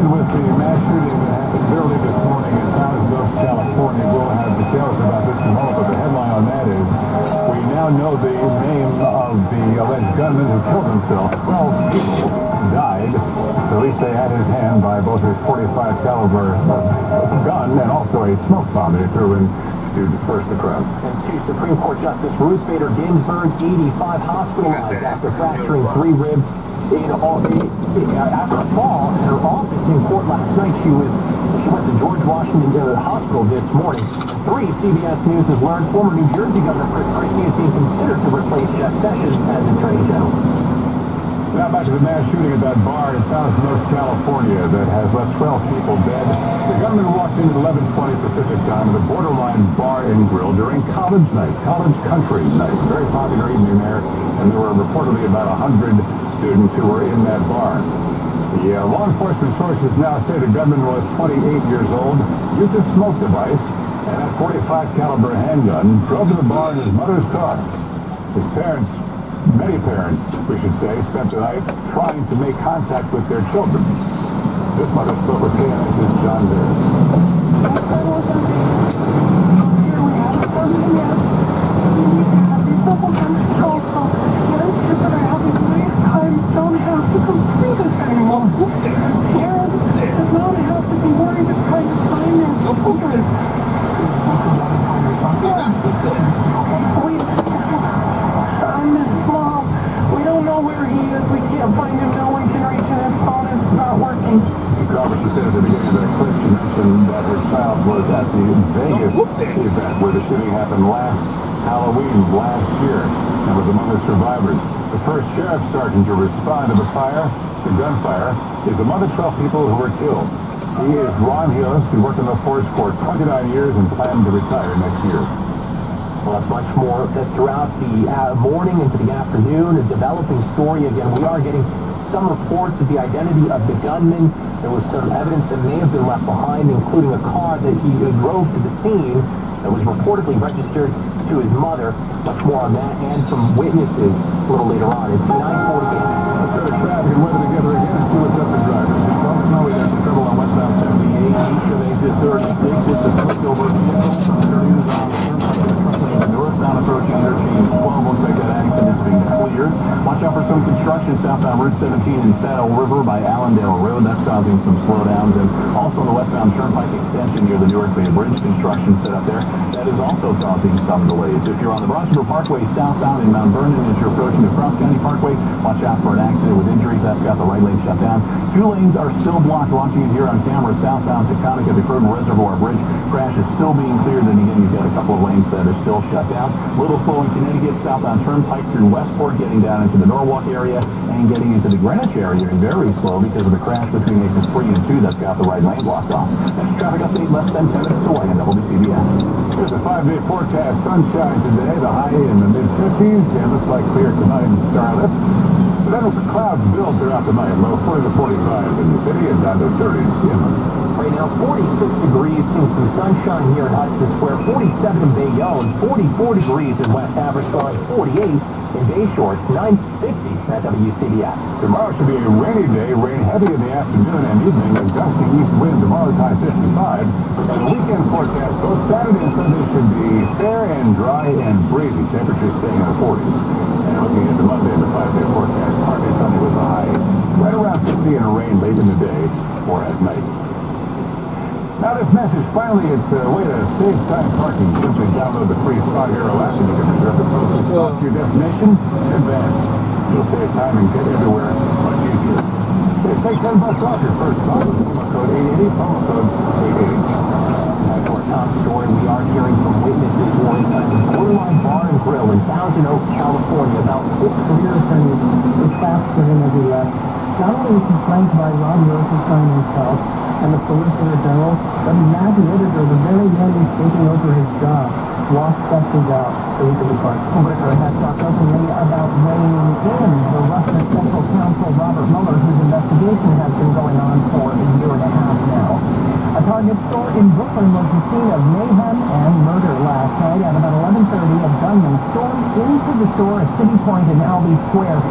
begin with the mass shooting that happened early this morning in North California. We'll have details about this in a moment, but the headline on that is, we now know the name of the alleged gunman who killed himself. 12 people died. At least they had his hand by both his .45 caliber gun and also a smoke bomb they threw in to disperse the crowd. And two Supreme Court Justice Ruth Bader Ginsburg, 85, hospitalized after fracturing 3 ribs after a fall in her office in court last night. She went to George Washington Hospital this morning. 3, CBS News has learned former New Jersey Governor Chris Christie is being considered to replace Jeff Sessions as Attorney General. Now back to the mass shooting at that bar in North California that has left 12 people dead. The gunman walked in at 11:20 Pacific time at a borderline bar and grill during college night, college country night. Very popular evening there, and there were reportedly about 100 students who were in that bar. The law enforcement sources now say the gunman was 28 years old, used a smoke device, and a .45 caliber handgun, drove to the bar in his mother's car. His parents, many parents, we should say, spent the night trying to make contact with their children. This mother spoke with KNX's John Harris. She said at the beginning of that clip, she mentioned that her child was at the Vegas event where the shooting happened last Halloween last year and was among the survivors. The first sheriff sergeant to respond to the gunfire, is among the 12 people who were killed. He is Ron Hillis, who worked in the force for 29 years and planned to retire next year. Well, that's much more throughout the morning into the afternoon. A developing story. Again, we are getting some reports of the identity of the gunman. There was some evidence that may have been left behind, including a car that he drove to the scene that was reportedly registered to his mother. Much more on that and some witnesses a little later on. It's 9:48. Let's go to traffic and weather together again and see what's up the drivers. Don't know we got some trouble on westbound 78. Each of exit 36. It's a switch over from 30 is on the turnpike. Northbound approaching interchange 12. Looks like that accident is being cleared. Watch out for some construction southbound Route 17 in Saddle River by Allendale Road. That's causing some slowdowns. And also the westbound turnpike extension near the Newark Bay Bridge construction set up there. That is also causing some delays. If you're on the Bronx River Parkway southbound in Mount Vernon as you're approaching the Cross County Parkway, watch out for an accident with injuries. That's got the right lane shut down. 2 lanes are still blocked. Watching it here on camera southbound Taconic at the Curtin Reservoir Bridge. Crash is still being cleared. Then again, you've got a couple of lanes that are still shut down. A little slow in Connecticut, southbound turnpike through Westport, getting down into the Norwalk area and getting into the Greenwich area. Very slow because of the crash between exits 3 and 2 that's got the right lane blocked off. Next traffic update less than 10 minutes away on WCBS. Here's a 5-day forecast. Sunshine today, the high in the mid-50s. And looks like clear tonight in Starlit. But then the clouds build throughout the night. Low 40 to 45 in the city and down to 30 in Seattle. Right now, 46 degrees, seeing some sunshine here in Hudson Square, 47 in Bayonne, 44 degrees in West Abercrombie, 48 in Bayshore, 950 at WCBS. Tomorrow should be a rainy day, rain heavy in the afternoon and evening, a gusty east wind tomorrow, high 55. And the weekend forecast, both Saturday and Sunday should be fair and dry and breezy, temperatures staying in the 40s. And looking at the Monday and the 5-day forecast, partly sunny with a high right around 50 and rain late in the day or at night. Now this message, finally, it's a way to save time parking. Simply download the free Spot Hero app and you can reserve the closest spot to your destination in advance. You'll save time and get everywhere much easier. Take $10 off your first spot with promo code 880, promo code 880. Back to our top story, we are hearing from witnesses who are inside the Borderline Bar and Grill in Thousand Oaks, California. About 6 career attorneys were trapped for him as he left. Not only was he flanked by Ron Rosenstein himself and the Solicitor General, but the magic editor, the very man who's taking over his job, lost questions out so he could be part. Solicitor has talked openly about weighing in the Russian Special Counsel Robert Mueller, whose investigation has been going on for a year and a half now. A Target store in Brooklyn was the scene of mayhem and murder last night. At about 11:30, a gunman stormed into the store at City Point in Albee Square.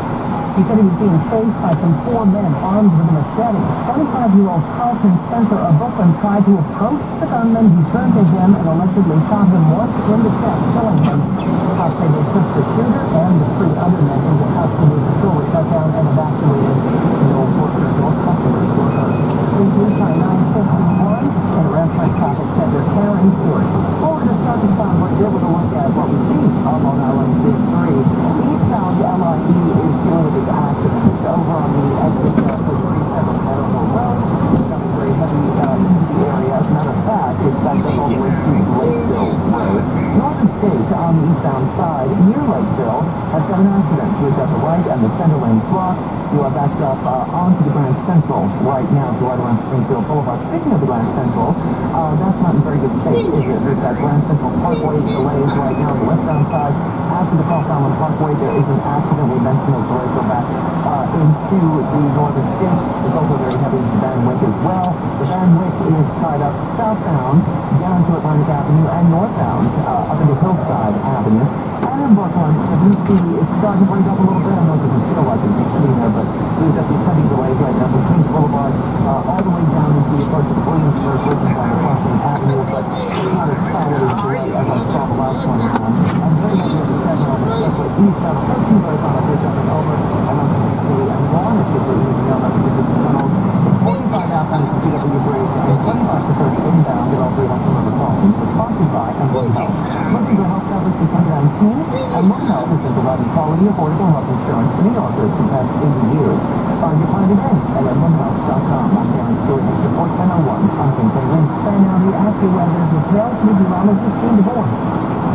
He He said he was being chased by some 4 men armed with a machete. 25-year-old Carlton Spencer of Brooklyn tried to approach the gunman who turned to him and allegedly shot him once in the chest, killing him. Cops say they took the shooter and the 3 other men into custody. The store was shut down and evacuated. No workers or customers were hurt. Please use my 951 and a restaurant traffic center Karen Stewart. Forward to Sergeant Tom, we're able to look at what we see on Long Island Big 3. Eastbound LIE is dealing with this accident. It's over on the exit for 37 Meadowville Road. It's coming very heavy into the area. As a matter of fact, it's backed up all the way to Lakeville Road. Northern State on the eastbound side, near Lakeville, has got an accident. We've got the right and the center lanes blocked. You are backed up onto the Grand Central right now, to right around Springfield Boulevard. Speaking of the Grand Central, that's not in very good state, is it? There's that Grand Central Parkway delays right now on the westbound side. After the Cross Island Parkway, there is an accident. We mentioned those delays go back into the northern state. There's also very heavy Van Wyck as well. The Van Wyck is tied up southbound down to Atlantic Avenue and northbound up into Hillside Avenue. And in Brooklyn, you see it's starting to break up a little bit. I know it doesn't feel like it's sitting there, but we've got these heavy delays right now between Boulevard all the way down into the approach of Williamsburg, which is on Crossing Avenue, but it's not as solid as delay as I saw the last one. I'm very happy with the 7 on the Gateway East, on 13 roads on a bridge up and over, and on the and long as you're using the other because it's tunnels. It's 45 outbound to CW Bridge and 25 to 30 inbound at all 3 Hudson River Crossings. It's sponsored by Emblem Health. Looking for health coverage for 2019? Emblem Health is providing quality, affordable health insurance for New Yorkers for the past 80 years. Find your plan today at emblemhealth.com. I'm Karen Stewart, Support 1001. I'm King Penguin. And now the AccuWeather details meteorologist Dean DeBoer.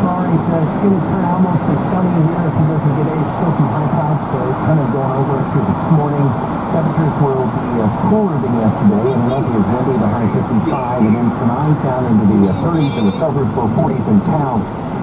Sorry, it's going to turn almost as sunny here if you listen today. Still some high clouds, so it's kind of going over to this morning. Temperatures will be cooler than yesterday, and it won't be as windy, the high 55, and then tonight down into the 30s and the suburbs for 40s in town.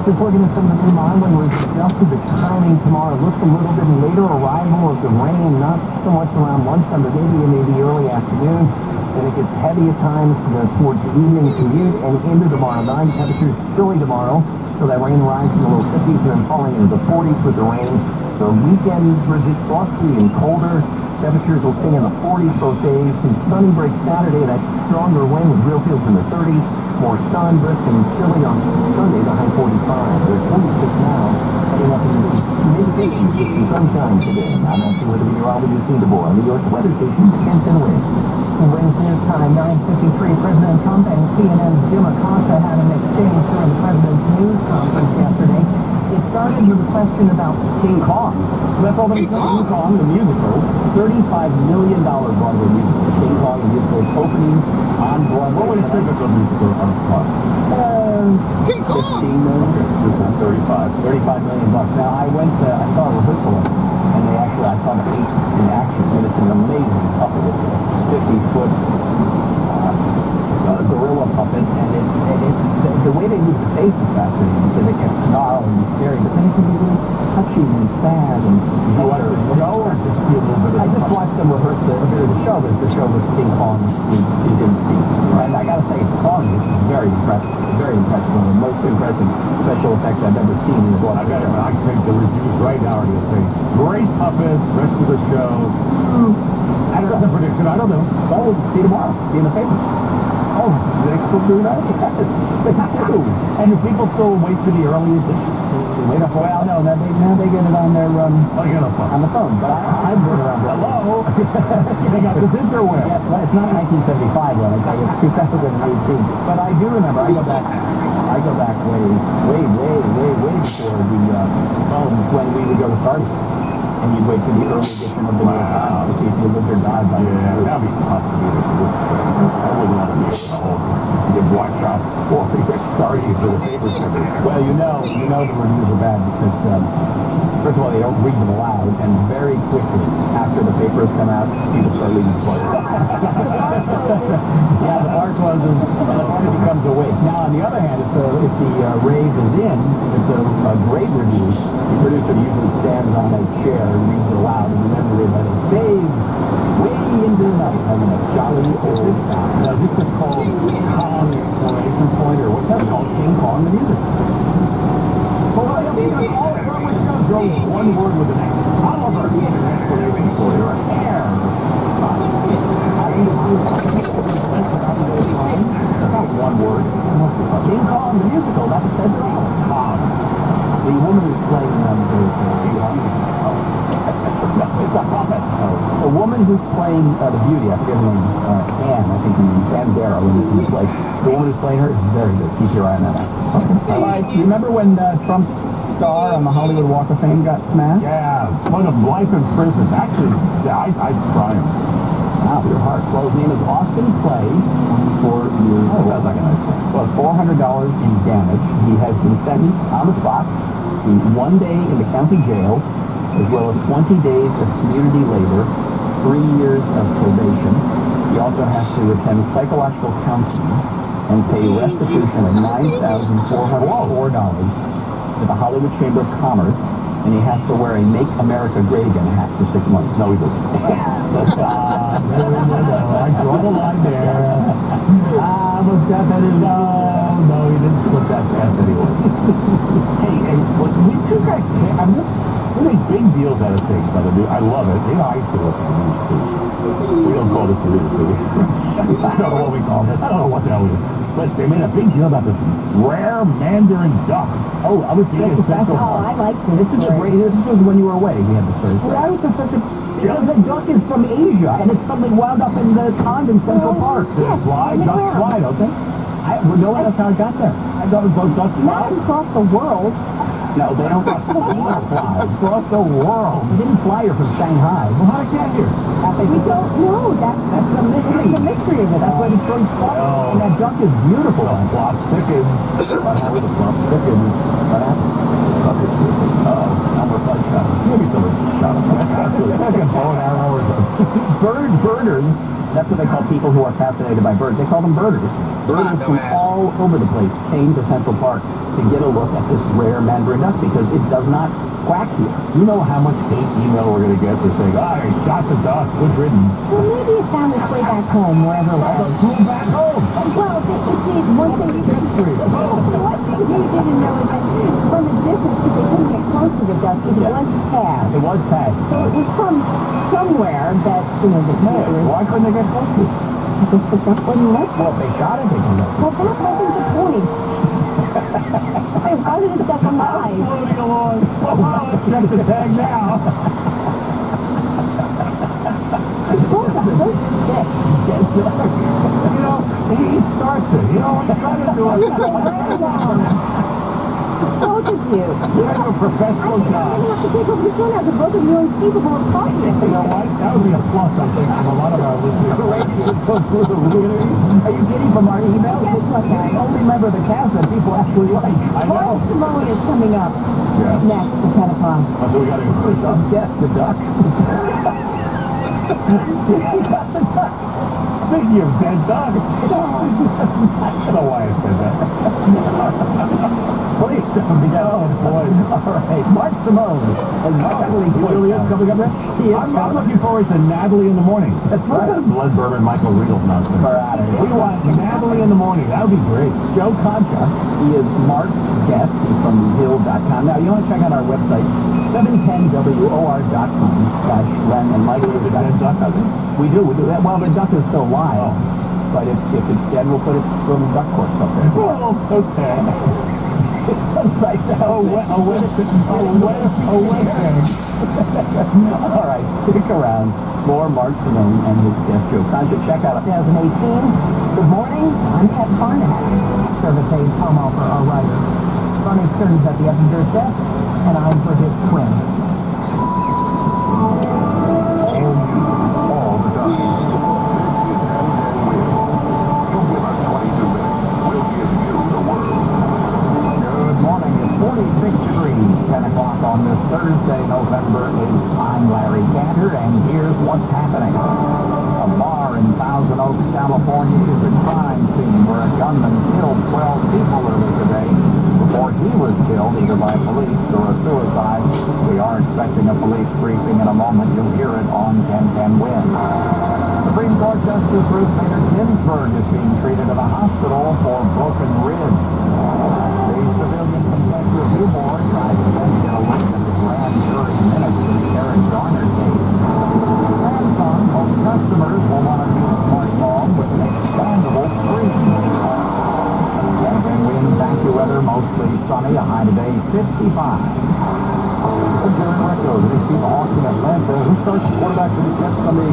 Just looking at some of the new modeling, we've adjusted the timing tomorrow. Looks a little bit later arrival of the rain, not so much around lunchtime, but maybe early afternoon. And it gets heavy at times towards the evening commute and into tomorrow night. Temperatures chilly tomorrow, so that rain rises in the low 50s and then falling into the 40s with the rain. The weekend is frosty and colder. Temperatures will stay in the 40s both days. Some sunny break Saturday, that stronger wind with real feels in the 30s. More sun, brisk and chilly on Sunday, the high 45. There's 46 now, heading up into the mid-80s with some sunshine today. I'm actually with the meteorologist Dean DeBoer on New York's weather station, Kenton Wind. Wings News Time, 9:53. President Trump and CNN's Jim Acosta had an exchange during the president's news conference yesterday. It started with a question about King Kong. That's all King Kong, the musical, $35 million Broadway musical. King Kong, the musical opening on Broadway. What would you think of the musical on the spot? King Kong! 15 million. $35 million. Now, I saw a rehearsal of it, and I saw the ape in action, and it's an amazing puppet. It's a 50-foot gorilla puppet, and the way they move the face is fascinating, because it can snarl and be scary, but then it can be really touching and sad, and You watch the show or just see a little bit of I just watched them rehearse the show, but the show with King Kong is in the and I gotta say, Kong is very impressive. Very impressive. One of the most impressive special effects I've ever seen in the book. I got it. I think the reviews right now are going to say, great puppet, rest of the show. I don't know. Prediction, I don't know. Well, we'll see tomorrow. See in the paper. Oh, they still do that? They do. And do people still wait for the early edition? Wait up. Well, no, now they get it on their Oh, you got a phone. on the phone. But I've been around. Hello? They got this interweb. Yes, well, it's not 1975 one. It's 2018. But I do remember. I go back way before the phones when we would go to parties. And you'd wait for the early edition of the New York Times to see if you lived or died by Yeah, that'd be tough to do this. I wouldn't want to be able to hold you watch out for sorry for the paper service. Well, you know the reviews are bad because, first of all, they don't read them aloud, and very quickly after the papers come out, people start reading books. Yeah, the bar closes, and the party becomes awake. Now, on the other hand, if the rave is in, it's a great review. The producer usually stands on a chair and reads it aloud, and remember everybody saves way into the night, having a jolly old time. Now, this is called Kong Exploration Point, or what's that called? King Kong the music. Well, I think all the Broadway shows go one word with an X. Oliver. That's what they woman who's playing the beauty, I forget her name, Anne, I think Anne Darrow in this place. The woman who's playing her is very good. Keep your eye on that. Okay. All right. Remember when Trump's star on the Hollywood Walk of Fame got smashed? Yeah, one of life in prison. Actually, yeah, I'd try him. Wow, your heart. Well, his name is Austin Clay, 24 years old. Sounds like a nice thing. Well, $400 in damage. He has been sentenced on the spot to 1 day in the county jail, as well as 20 days of community labor, 3 years of probation. He also has to attend psychological counseling and pay restitution of $9,404 to the Hollywood Chamber of Commerce, and he has to wear a Make America Great Again hat for 6 months. No, he doesn't. I draw the line there. Was that No, he didn't put that fast anyway. hey, look, we two guys, we make big deals out of things, by the way. I love it. You know, I used to look at the news, too. We don't call this the news, do we? I don't know what we call this. I don't know what the hell it is. But they made a big deal about this rare Mandarin duck. Oh, I was thinking Central Park. I like this. This was when you were away. We had the story. Well, I was such a... Because the duck is from Asia, and it's something wound up in the pond in Central Park. Yes, Ducks fly, don't they? No, that's how it got there. I thought it was ducks fly. Not across the world. No, they don't cross the world. Across the world. They didn't fly here from Shanghai. Well, how did it get here? We don't know. That's the mystery. The mystery of it. That's why it's so fun. And that duck is beautiful. The plot thickens. What happened? The plot thickens. What happened? Number 5 shot. Maybe somebody shot him. That's like a bow and arrow or something. Birders. That's what they call people who are fascinated by birds. They call them birders. Birders from all over the place came to Central Park to get a look at this rare Mandarin duck because it does not quack here. You know how much hate email we're going to get for saying, I shot the duck, good riddance. Well, maybe it found its way back home, wherever it was. Flew back home. Well, one thing you didn't know is that from a distance, if they couldn't get close to the duck, it was tagged. It was tagged. So it was from somewhere that, the murderers... Why couldn't they get close to it? Because the duck wouldn't let them. Well, if they shot it, they can let Well, that's, I think, the point. Why did it duck alive? Floating along. Let's check the tag now. Those are so sick. You know, he starts it. You know, when you're trying to do it. Both of you. You have a professional I job. have to take over the show now because both of you are incapable of talking. You know what? That would be a plus, I think, from a lot of our listeners. Are you getting from our email? Guess what, guys? The only member of the cast that people actually like. I know. Mark Simone is coming up Yeah. next at 10 o'clock. So we got to go first. Yes, the duck. Speaking of dead dogs. I don't know why I said that. Please, oh boy. All right, Mark Simone and Natalie He really is coming up there? He is I'm looking forward to Natalie in the morning. That's right. Blood Bourbon, Michael Riedel nonsense. We're out of here. We want Natalie in the morning. That would be great. Joe Concha, he is Mark's guest. He's from thehill.com. Now, you want to check out our website, 710WOR.com/Len and Mike. The dead duck, I think. We do that. Well, the duck is still live, but if it's dead, we'll put it from duck course up there. Oh, okay. Right now. All right, stick around. More Mark Simone and his guest Joe Concha. Check out 2018. Good morning. I'm Ted Barnett. Service aide promo for our writer. Sonny Stern's at the Edinburgh desk, and I'm for his twin. All the time. You'll give us 22 minutes. We'll give you the world. Good morning. It's 46 degrees, 10 o'clock on this Thursday, November 8th. I'm Larry Cantor, and here's what's happening. A bar in Thousand Oaks, California is a crime scene where a gunman killed 12 people earlier today before he was killed either by police or a suicide. We are expecting a police briefing in a moment. You'll hear it on 1010 Win. Supreme Court Justice Ruth Bader Ginsburg is being treated at a hospital for broken ribs. The Civilian Complaint Review Board tried to get a look at the grand jury minutes in the Eric Garner case. Samsung hopes customers will want to use a smartphone with an expandable screen. And wind, thank you weather, mostly sunny, a high today 55. During retro, these people Hawks in Atlanta. Who starts the quarterback for the Jets Sunday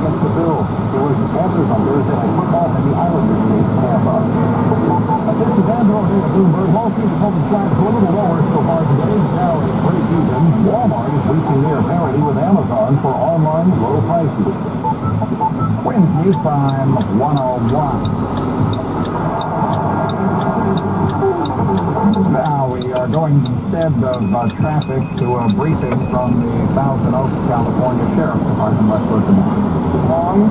horizon. Wind speed from 101. Now we are going instead of traffic to a briefing from the Thousand Oaks, California Sheriff's Department. Let's listen. Long,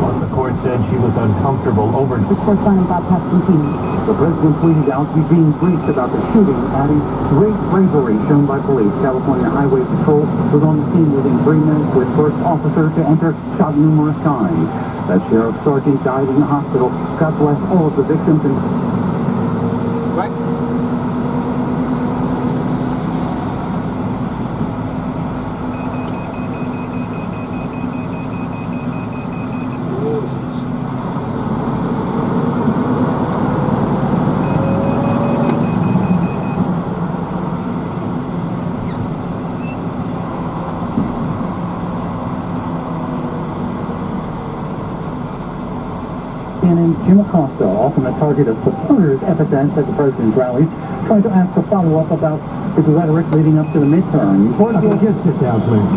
but the court said she was uncomfortable over. The correspondent Bob Constantine. The president tweeted out he's being briefed about the shooting, adding great bravery shown by police. California Highway Patrol was on the scene within 3 minutes with first officer to enter, shot numerous times. That sheriff sergeant died in the hospital. God bless all of the victims and... What? CNN Jim Acosta, often a target of supporters' epithets at the president's rallies, tried to ask a follow-up about his rhetoric leading up to the midterm. Just sit down, please.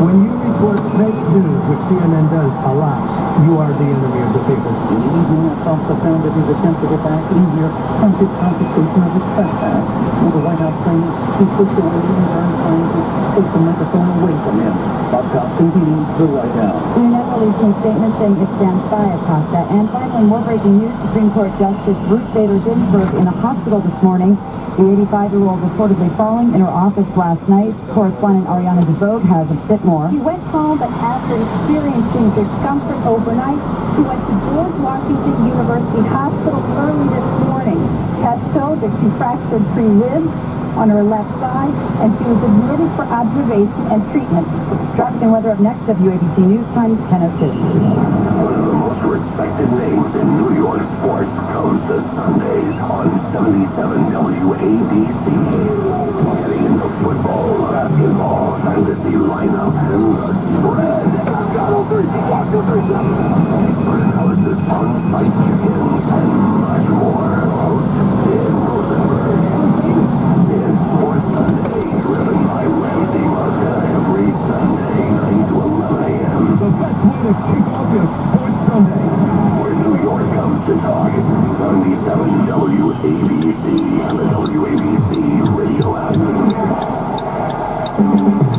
When you report fake news, which CNN does a lot, you are the enemy of the people. In the evening, Acosta found that his attempt to get back easier prompted confiscation of his trespass. When the White House claimed he pushed away and turned trying to take the microphone away from him. Bob Constantine, the White House. CNN releasing a statement saying it stands by Acosta. And finally, more breaking news. Supreme Court Justice Ruth Bader Ginsburg in a hospital this morning. The 85-year-old reportedly falling in her office last night. Correspondent Ariana DeVoe has a bit more. She went home, but after experiencing discomfort overnight, she went to George Washington University Hospital early this morning. Tests showed that she fractured 3 ribs on her left side, and she was admitted for observation and treatment. Justin Weather up next, WABC News Time, 10:02. Most respected names in New York sports comes to Sundays on 77 WABC. Getting into football, basketball, fantasy lineups, and the spread. Expert analysis on fight chickens and much more. Host Dan Rosenberg. In Sports Sunday, driven by Ramsey Marca every Sunday, 9 to 11 a.m. The best way to kick off is Sports Sunday. Where New York comes to talk, 77 WABC and the WABC radio app.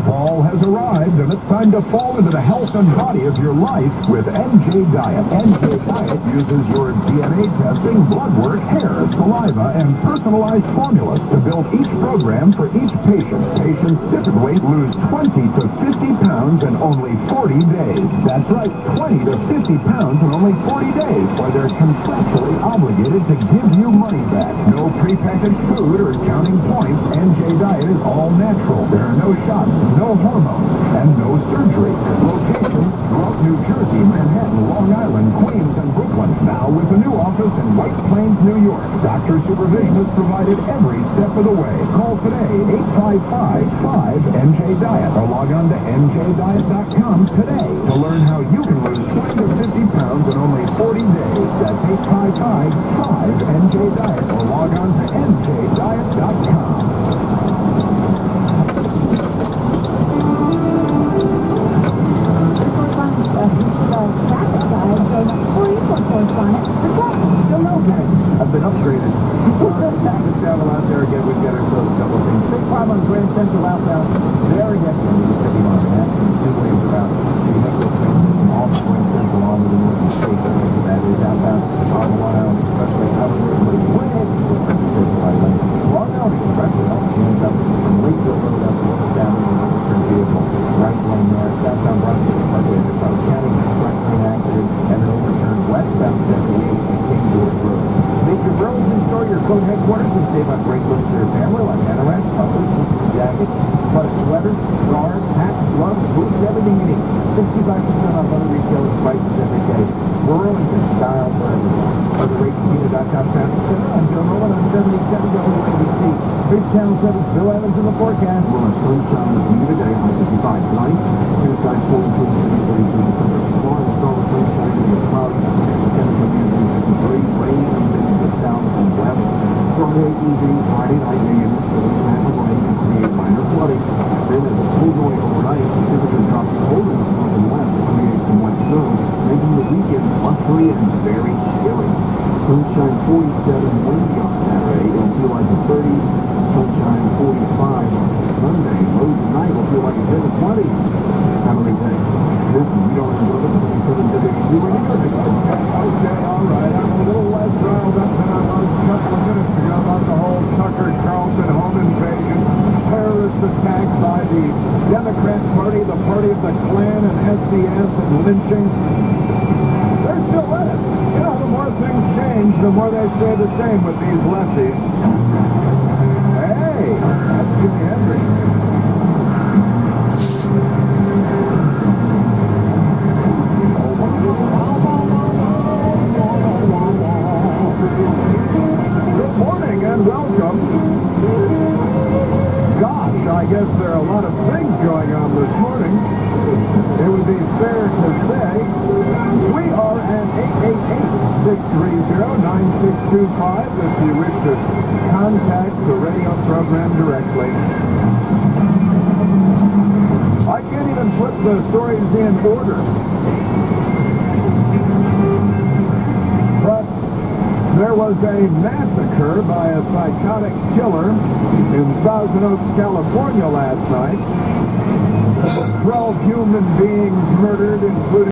Fall has arrived, and it's time to fall into the health and body of your life with NJ Diet. NJ Diet uses your DNA testing, blood work, hair, saliva, and personalized formulas to build each program for each patient. Patients typically lose 20 to 50 pounds in only 40 days. That's right, 20 to 50 pounds in only 40 days, while they're contractually obligated to give you money back. No prepackaged food or counting points. NJ Diet is all natural. There are no shots, no hormones, and no surgery. Locations throughout New Jersey, Manhattan, Long Island, Queens, and Brooklyn. Now with a new office in White Plains, New York. Doctor supervision is provided every step of the way. Call today, 855-5-NJ-DIET, or log on to njdiet.com today to learn how you can lose 20 to 50 pounds in only 40 days. That's 855-5-NJ-DIET, or log on to njdiet.com. I've been upgraded. Package travel out there again, we get ourselves a couple of things. Big problem on Grand Central outbound. Very excellent. City on Manhattan, 2 lanes around. You make those things all the Grand Central on to the northern states. That is outbound on Long Island, especially out of the way ahead. Long Island Expressway also ends up from Lakeville Road up to North Avenue in an overturned vehicle. Right lane there, southbound Broadway Parkway, the South County, right lane accident, and an overturned westbound 78 and King George Road. Make your Burlington store your code headquarters and save on great looks for your family like anoraks, puffers, jackets, plus sweaters, scarves, hats, gloves, boots, everything you need. 65% off other retailers' prices every day. Burlington style for everyone. Or the RateCasino.com traffic center on Joe Nolan on 77 WABC. Big Channel 7's Bill Evans in the forecast. Well, a sunshine with you today on 55 tonight. Inside 42 City 32 December. Tomorrow, it's all sunshine and cloudy. Temperature being 53. Rain comes in the south and west. Friday evening, Friday night, maybe in the half of rain and create minor flooding. Then as it pulls away overnight, free and very chilly. Sunshine 47, windy on Saturday. It'll feel like a 30. Sunshine 45 on Sunday. Low tonight will feel like it's in the 20s. How do they think? Listen, we don't have to listen to the WC radio. Okay, all right. I'm a little less riled up than I was a couple of minutes ago about the whole Tucker Carlson home invasion, terrorist attack by the Democrat Party, the party of the Klan and SDS and lynching. They're still at it. You know, the more things change, the more they stay the same with these lefties. Hey, that's Jimi Hendrix. Good morning and welcome. Gosh, I guess there are a lot of things going on this morning. It would be fair to say we are at 888-630-9625 if you wish to contact the radio program directly. I can't even put the stories in order. But there was a massacre by a psychotic killer in Thousand Oaks, California last night. 12 human beings murdered, including